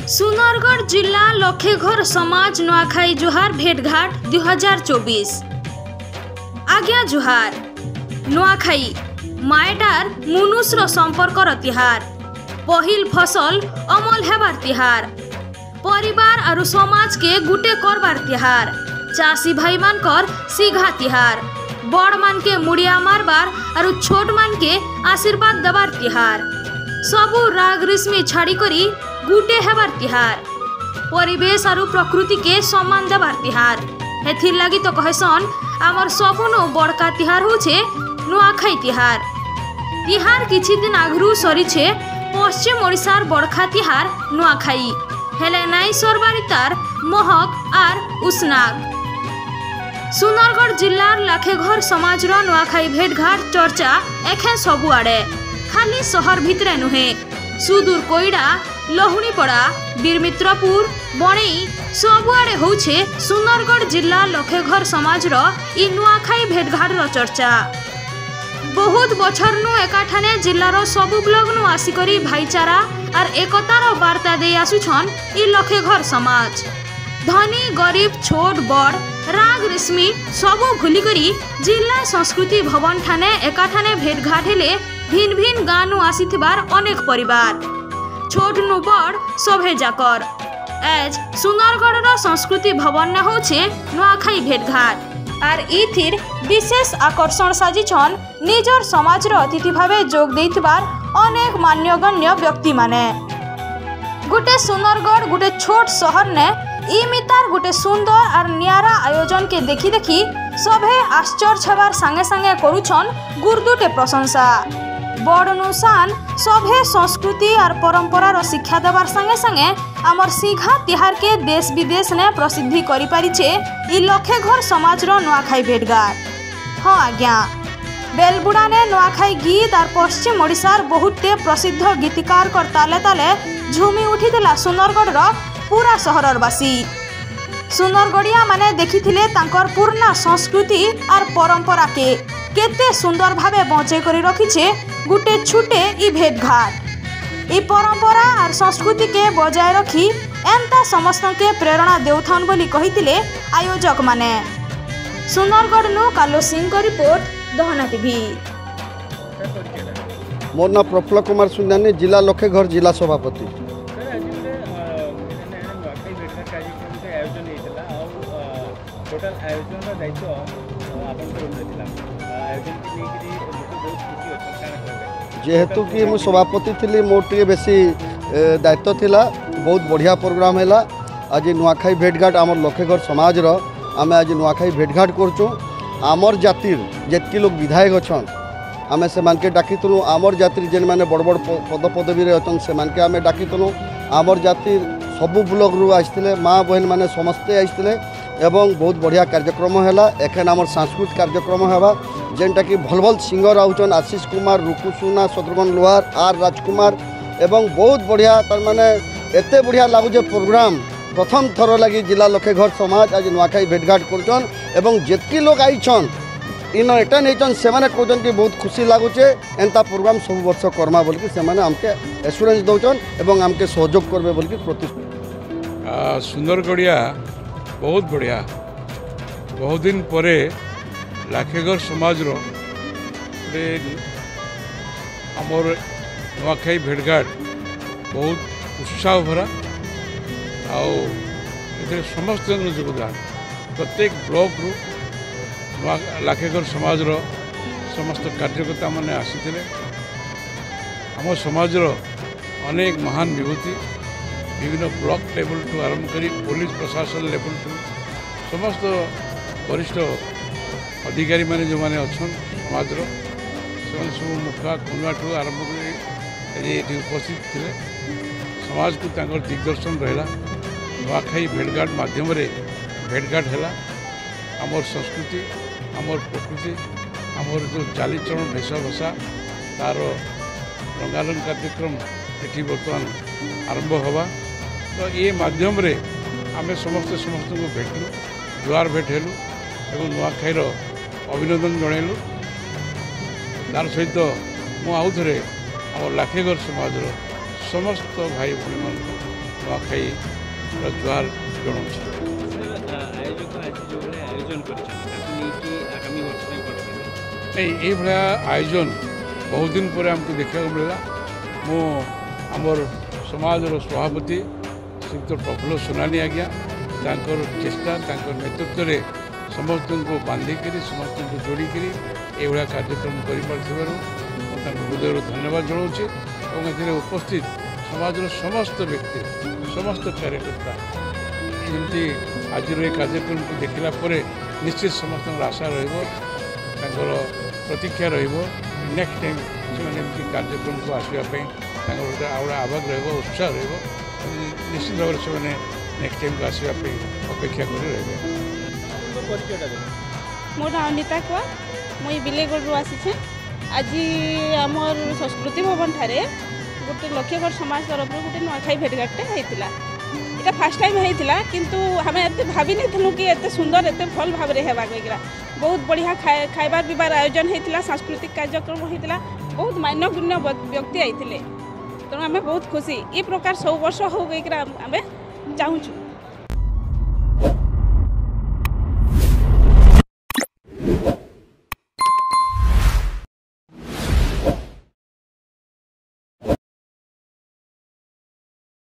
सुंदरगढ़ जिला लखेघर समाज नुआखाई जुहार भेटघाट 2024 आज्ञा जुहार नुआखाई माएटार मुनुष्र संपर्कर तिहार पहिल फसल अमल हेबार तिहार परिवार और समाज के गुटे करबार तिहार चाषी भाई मानकर सीघा तिहार बड़ मान के मुड़िया मारबार और छोट मान के आशीर्वाद दबार तिहार सबू राग रिश्मी छाड़ी करी गुटे हेबार तिहार परिवेश और प्रकृति के सम्मान देबार तिहार हेथिर लगी तो कहसन आमर सबुनु बड़का तिहार होछे नुआखाई तिहार। तिहार किछि दिन आगरू सरीछे पश्चिम ओडिशार बड़खा तिहार नुआखाई हेले नाई सरबारी तार महक आर उसनाग। सुंदरगढ़ जिलार लाखेघर समाज नुआखाई भेटघाट चर्चा एखें सबुआड़े खाली सहर भितरे नुहे सुदूर कोईडा लहुणीपड़ा बीरमित्रपुर बणई सबुआड़े होउछे सुंदरगढ़ जिला लखेघर समाज इ नुआखाई भेटघाट चर्चा। बहुत बछर नु एकाठाने जिलार सबु ब्लॉक नु आसिकरी भाईचारा और एकतार वार्ता दे आसुछन इ लखेघर समाज। धनी गरीब छोट बड़ राग रेशमी सबु भूली करी जिला संस्कृति भवन ठाने एकाठाने भेटघाट हेले भिन्न भिन्न गाँ नु आसीथिबार अनेक परिवार छोट नु बड़ सभे जाकर एज सुंदरगढ़ संस्कृति भवन ने होछे नुआखाई भेटघाट आर इथिर विशेष आकर्षण साजिछन निजर समाज अतिथि भावे जोग देइथिबार अनेक मान्यगण्य व्यक्ति माने। गुटे सुंदरगढ़ गुटे छोट शहर ने इमितार गुटे सुंदर और नियारा आयोजन के देखी देखी सभे आश्चर्य छबार संगे संगे करुछन गुरदुटे प्रशंसा। बड़नुसान सभे संस्कृति और परंपरार शिक्षा देवार संगे संगे आमर सीघा तिहार के देश विदेश ने प्रसिद्धि करि पारिछे इ लखेघर समाज नुआखाई भेटघाट। हाँ आज्ञा बेलबुड़ा ने नुआखाई गीत और पश्चिम ओडिशार बहुते प्रसिद्ध गीतिकार कर ताले ताले झूमी उठिथिला सुंदरगढ़ पूरा सहररवासी। सुंदरगढ़िया माने देखिथिले तांकर पूर्णा संस्कृति और परंपरा के केते सुंदर भावे बंचे करी रखिछे गुटे छुटे इ भेटघाट। इ परंपरा और संस्कृति के बजाय रखी एंता समस्त के प्रेरणा देउथन बोली कहिथिले आयोजक माने। सुंदरगढ़ नु कालो सिंह को रिपोर्ट दहना टीवी। मोर ना प्रफुल्ल कुमार सुंदानी जिला लखेघर जिला सभापति। जेहेतु कि मु सभापति थी मोर टे बेसी दायित्व थिला बहुत बढ़िया प्रोग्राम है। आज नुआखाई भेटघाट आमर लखेघर समाज आम आज नुआखाई भेटघाट करचु। आमर जातिर जेतकी लोग विधायक अच्छा आम से डाकिलु आमर जातिर जेन मैंने बड़ बड़ पद पदवी अच्छा से आम डाकिलु आमर जातिर सबू ब्लॉक रू आसते माँ बहन मैंने समस्ते आसते एवं बहुत बढ़िया कार्यक्रम है। एखन आमर सांस्कृतिक कार्यक्रम है जेनटा कि भल भल सिंगर आउन आशीष कुमार रुकुसुना शत्रुघ्न लोहार आर राजकुमार एवं बहुत बढ़िया तार माने एते बढ़िया लगुचे प्रोग्राम प्रथम थर लगी जिला लखेघर समाज आज नुआखाई भेटघाट करछन एवं जेतकी लोग आइछन इन एटा नहींचन से माने कहछन कि बहुत खुशी लगुचे एंता प्रोग्राम सब वर्ष करमा बोल कि से माने हमके एश्योरेंस दउछन एवं हमके सहयोग करबे बोल कि प्रतिश्रुति। सुंदरगढ़िया बहुत बढ़िया बहुत दिन परे लाखेघर समाज आमर नुआखाई भेटघाट बहुत उत्साह भरा आउ समस्त योगदान प्रत्येक ब्लॉक रु लाखेघर समाज समस्त कार्यकर्ता मैंने आसी आम समाज अनेक महान विभूति विभिन्न ब्लॉक लेवल टू आरंभ करी पुलिस प्रशासन लेवल टू समस्त वरिष्ठ अधिकारी माने जो माने अच्छन समाज से सब मुखा कुआ ठू आरंभ कर उपस्थित थे समाज को दिग्दर्शन रहा नुआखाई भेटघाट माध्यम भेटघाट है आमर संस्कृति आमर प्रकृति आमर जो चालीचरण वेशभूषा तार रंगारंग कार्यक्रम ये बर्तमान आरंभ हवा तो ये माध्यम आम समस्त को भेटलु जुआर भेट हेलु एवं नुआखाईर अभिनंदन जनइलु तार सहित मु आउ थे आम लाखेघर समाज समस्त भाई भाई मान नुआखाई जुहार जनाऊँ। नहीं ये भाया आयोजन बहुत दिन पर आमको देखा मिलला। मु आमर समाज सभापति श्रीयुक्त प्रफुल्ल सोनानी आज्ञा तांकर चेष्टा तांकर नेतृत्व में समस्त को बांधिकी समस्त को जोड़िकी ये कार्यक्रम कर हृदय धन्यवाद जनाऊँ। उपस्थित समाज समस्त व्यक्ति समस्त कार्यकर्ता जमी आज ये कार्यक्रम को देखला निश्चित समस्त आशा प्रतीक्षा नेक्स्ट टाइम से कार्यक्रम को आसवाई आवाज उत्साह निश्चित भाव से नेक्स्ट टाइम को आसवाई अपेक्षा कर मोर नाम अनिता कुआ मुई बिलेगढ़ आसी। आज आमर संस्कृति भवन ठारे गोटे लक्ष्यगढ़ समाज तरफ गोटे नुआखाई भेटघाटे होता। यहाँ फास्ट टाइम होता किंतु हमें एत भावी नहीं कि एत सुंदर एत भल भाव में होगा। बहुत बढ़िया खाइबार पीबार आयोजन होता सांस्कृतिक कार्यक्रम होता बहुत मान्यगण्य व्यक्ति आते तेणु आम बहुत खुशी ये प्रकार सब वर्ष हो आम चाहूँ।